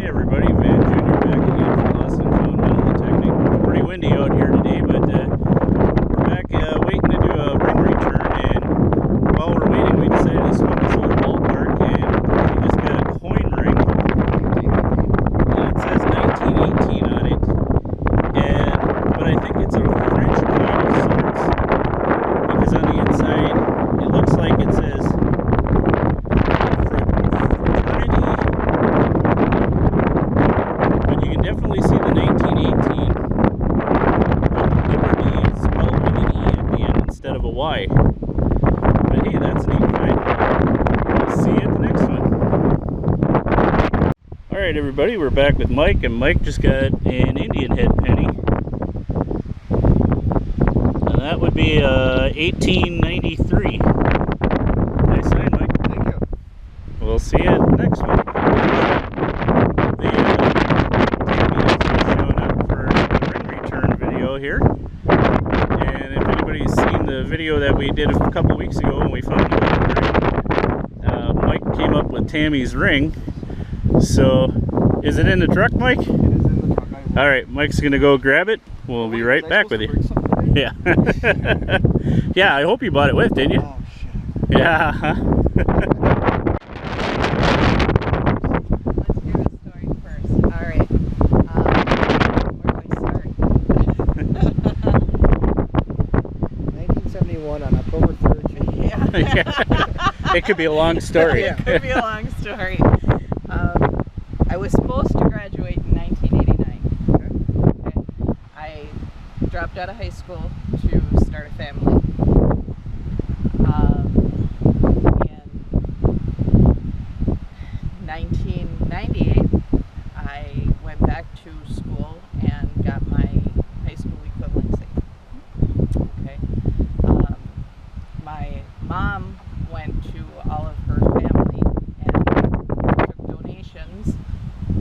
everybody, Van Jr. back again from Lost and Found Metal Detecting. It's pretty windy out here today, but we're back waiting to do a ring return, and while we're waiting we decided to swim this old ballpark, and we just got a coin ring, and it says 1918 on it, but I think it's a French coin of sorts, because on the inside it looks like it says definitely see the 1918, but Liberty is spelled with an E at the end instead of a Y. But hey, that's neat, right? See you at the next one. Alright everybody, we're back with Mike, and Mike just got an Indian head penny. And that would be 1893. Nice sign, Mike. Thank you. We'll see you at the next one. Here, and if anybody's seen the video that we did a couple weeks ago when we found the ring, Mike came up with Tammy's ring. So is it in the truck, Mike? It is in the truck. All right, Mike's gonna go grab it. We'll be right back with you. Yeah. Yeah, I hope you bought it with, didn't you? Oh shit. Yeah, huh? On October 3rd. Yeah. Yeah. It could be a long story. It could be a long story. I was supposed to graduate in 1989. Okay. I dropped out of high school to start a family. In 1998, I went back to school and got my high school equivalency. My mom went to all of her family and took donations,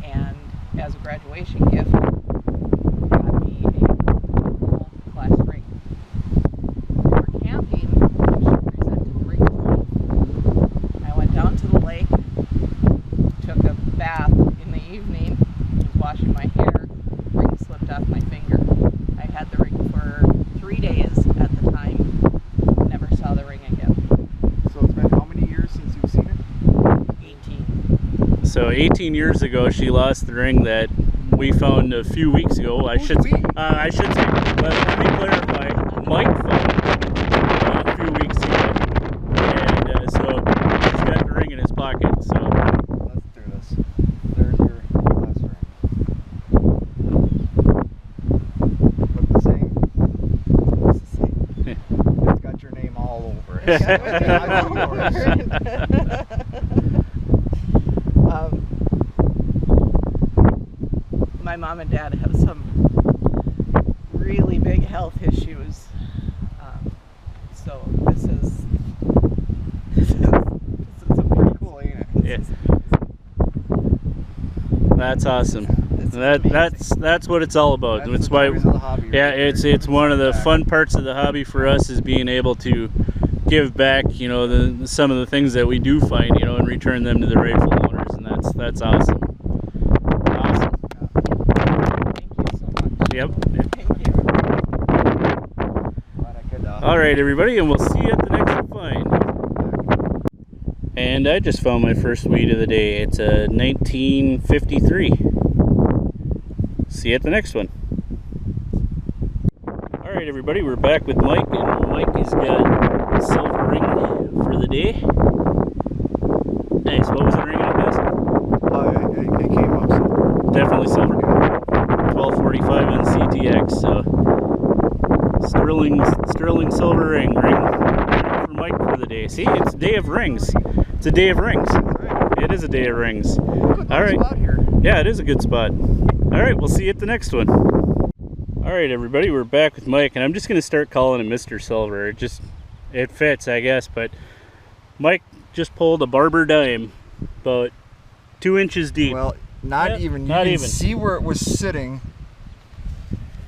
and as a graduation gift got me a gold class ring. We were camping and she presented the ring to me. I went down to the lake, took a bath in the evening, was washing my hair, the ring slipped off my finger. I had the ring for 3 days at the time. Never saw the ring again. So it's been how many years since you've seen it? 18. So 18 years ago she lost the ring that we found a few weeks ago. I should say, but let me clarify, Mike found a few weeks ago, and so he's got the ring in his pocket. So let's do this. There's your last ring. Look the same? It's the same. It's got your name all over it. My mom and dad have some really big health issues, so this is a pretty Cool, ain't it? yeah, that's awesome. That's what it's all about. That's It's why, of the hobby, yeah, right it's one of the fun parts of the hobby for us, is being able to give back, you know, some of the things that we do find, you know, and return them to the rightful owners, and that's awesome. Awesome. Thank you so much. Yep. Thank you. Glad I could, All right, everybody, and we'll see you at the next find. And I just found my first weed of the day. It's a 1953. See you at the next one. All right, everybody, we're back with Mike, and Mike has got a silver ring for the day. Nice. What was the ring on this? It came up silver. Definitely silver. 1245 on CTX. So sterling silver ring for Mike for the day. See, it's a day of rings. It's a day of rings. It is a day of rings. Good All right. spot here. Yeah, it is a good spot. All right, we'll see you at the next one. All right, everybody, we're back with Mike, and I'm just going to start calling him Mr. Silver. It fits, I guess, but Mike just pulled a barber dime about 2 inches deep. Well, not even. You not can even. see where it was sitting,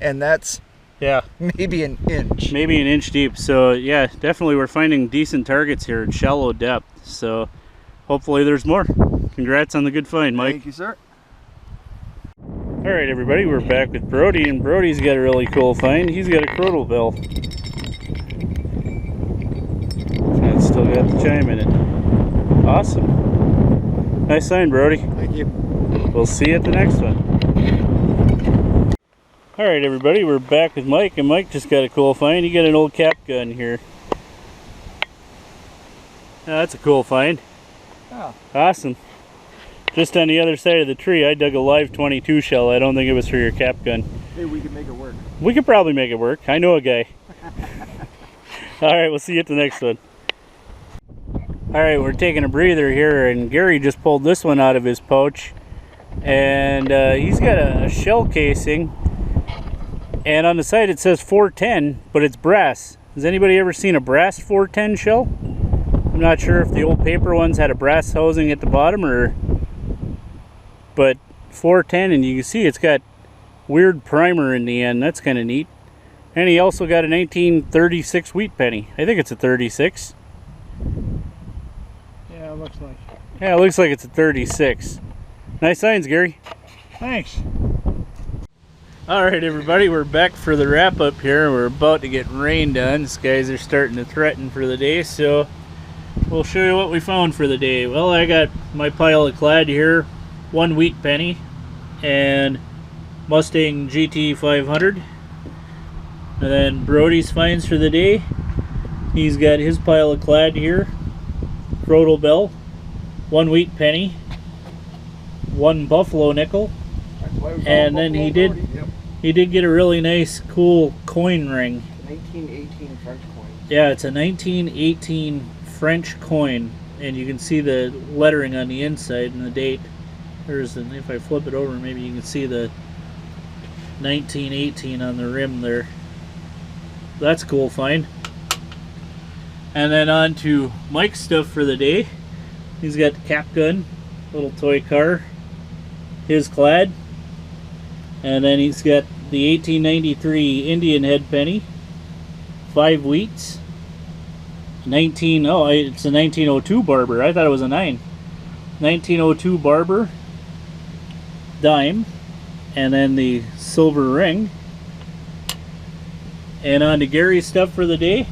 and that's Yeah, maybe an inch. maybe an inch deep. So yeah, definitely we're finding decent targets here at shallow depth. So hopefully there's more. Congrats on the good find, Mike. Thank you, sir. Alright everybody, we're back with Brody, and Brody's got a really cool find. He's got a crotal bill. And it's still got the chime in it. Awesome. Nice sign, Brody. Thank you. We'll see you at the next one. Alright everybody, we're back with Mike, and Mike just got a cool find. He got an old cap gun here. That's a cool find. Oh. Awesome. Just on the other side of the tree, I dug a live 22 shell. I don't think it was for your cap gun. Hey, we can make it work. We could probably make it work. I know a guy. Alright, we'll see you at the next one. Alright, we're taking a breather here, and Gary just pulled this one out of his pouch. And he's got a shell casing. And on the side it says 410, but it's brass. Has anybody ever seen a brass 410 shell? I'm not sure if the old paper ones had a brass housing at the bottom, or... But 410, and you can see it's got weird primer in the end. That's kind of neat. And he also got a 1936 wheat penny. I think it's a 36. Yeah, it looks like. Yeah, it looks like it's a 36. Nice signs, Gary. Thanks. Alright everybody, we're back for the wrap up here. We're about to get rained on. The skies are starting to threaten for the day, so we'll show you what we found for the day. Well, I got my pile of clad here. One wheat penny and Mustang GT 500. And then Brody's finds for the day. He's got his pile of clad here. Crotal bell, one wheat penny, one buffalo nickel, and then he did get a really nice cool coin ring. 1918 French coin. Yeah, it's a 1918 French coin, and you can see the lettering on the inside and the date. If I flip it over, maybe you can see the 1918 on the rim there. That's a cool find. And then on to Mike's stuff for the day. He's got the cap gun, little toy car, his clad, and then he's got the 1893 Indian head penny, 5 wheats, it's a 1902 Barber. I thought it was a 9. 1902 Barber dime, and then the silver ring. And on to Gary's stuff for the day.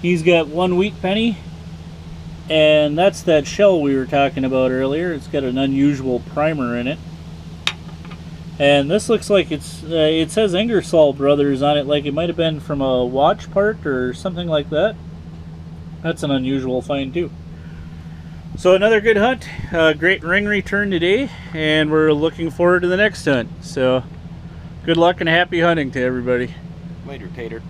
He's got one wheat penny, and that's that shell we were talking about earlier. It's got an unusual primer in it, and this looks like it says Ingersoll Brothers on it, like it might have been from a watch part or something like that. That's an unusual find too. So another good hunt, great ring return today, and we're looking forward to the next hunt. So good luck and happy hunting to everybody. Later, Tater.